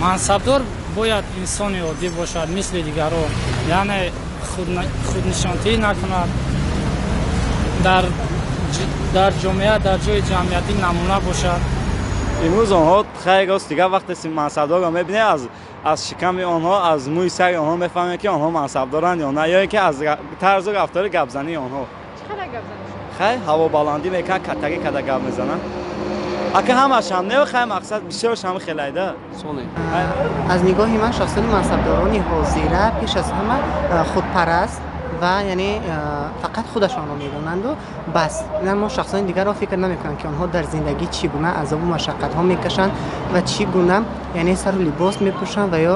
мансабдор бояд инсони оддӣ бошад, мисли дигарон, яъне худнишонтӣ накунад, дар ҷомеа, дар ҷои ҷамъиятӣ намуна бошад. имрӯз онҳо хайр рост дигар вақте мансабдорро мебинед, аз шиками онҳо, аз мӯи сари онҳо мефаҳмед ки онҳо мансабдоранд ё на, ё ин ки аз тарзу рафтори гапзании онҳо. Чӣ қадар гап занашон? Хай ҳавобаландӣ мекунад, каттаки када гап мезананд. ака ҳамашам не хай мақсад бисёршам хелайда. аз нигоҳи ман шахсони мансабдорони ҳозира пеш аз ҳама худпараст ва яъне фақат худашонро медонанду бас. мо шахсони дигарро фикр намекунам ки онҳо дар зиндагӣ чӣ гуна азобу машаққатҳо мекашанд ва чӣ гуна яъне сару либос мепӯшанд ва ё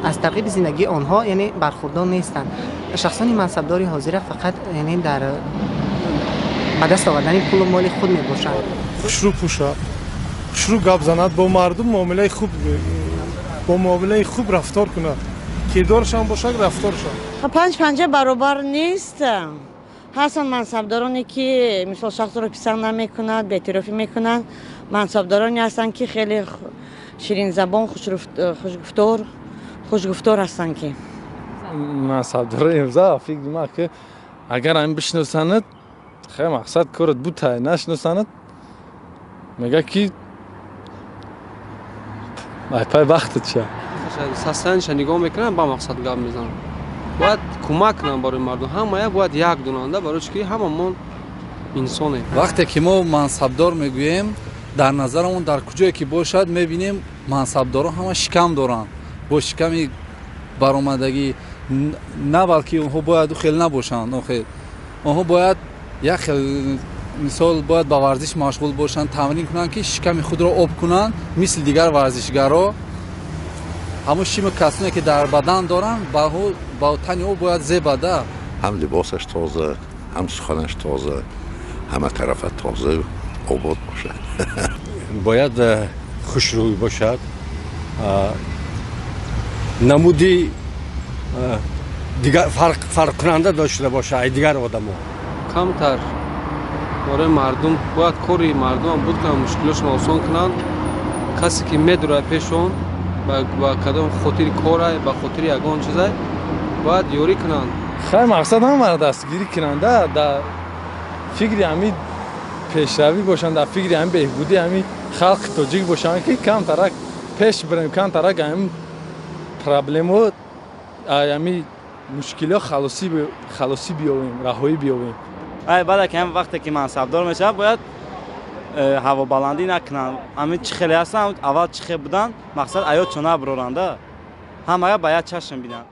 аз тарғиби зиндагии онҳо яъне бархурдор нестанд. шахсони мансабдори ҳозира фақат яъне дар ба даст овардани пулу моли худ мебошанд. хушрӯ пӯшад, хушрӯ гап занад, бо мардум муомилаи хуб рафтор кунад, кирдоршам бошад, рафторшам. панҷ панҷа баробар нест. ҳастанд мансабдороне ки мисол шахсро писанд намекунад, беътирофӣ мекунанд. мансабдороне ҳастанд ки хеле ширинзабон, хушгуфтор ҳастанд ки мансабдорони имза фикр ман ки агар ҳам бишносанад хай мақсад корат бутай, нашносанад мега ки пай вақтат ша састаниша нигоҳ мекунам, ба мақсад гап мезанам. бояд кӯмак кунам барои мардум, ҳамая бояд як дунанда, барои чӣ ки ҳамамон инсонем. вақте ки мо мансабдор мегӯем, дар назарамон дар куҷое ки бошад мебинем мансабдорон ҳама шикам доранд, бо шиками баромадагӣ, на балки онҳо бояд хел набошанд, онҳо бояд як хел мисол бояд ба варзиш машғул бошанд, тамрин кунанд ки шиками худро об кунанд, мисли дигар варзишгаро. ҳамон шими касоне ки дар бадан доранд, ба тани ӯ бояд зебада. ҳам либосаш тоза, ҳам суханаш тоза, ҳама тарафа тоза обод бошад. бояд хушрӯй бошад, намуди фарқкунанда дошта бошад аз дигар одамо. камтар бораи мардум бояд кори мардумам буд кунанд, мушкилошон осон кунанд. касе ки медурад пешон ба кадом хотири корай, ба хотири ягон чизай бояд ёрӣ кунанд. хай мақсад ҳамаро дастгирӣ кунанда дар фикри ҳами пешравӣ бошанд, дар фикри ҳами беҳбудии ҳами халқи тоҷик бошанд ки камтарак пеш бирем, камтарак ҳами проблемо ҳами мушкилиҳо халосӣ биёбем, раҳоӣ биёбем. балки ҳам вақте ки мансабдор мешавад бояд ҳавобаландӣ накунанд. ҳамин чӣ хеле ҳастанд, аввал чӣ хел буданд, мақсад аёд чона бироранда, ҳамаро ба як чашм бинанд.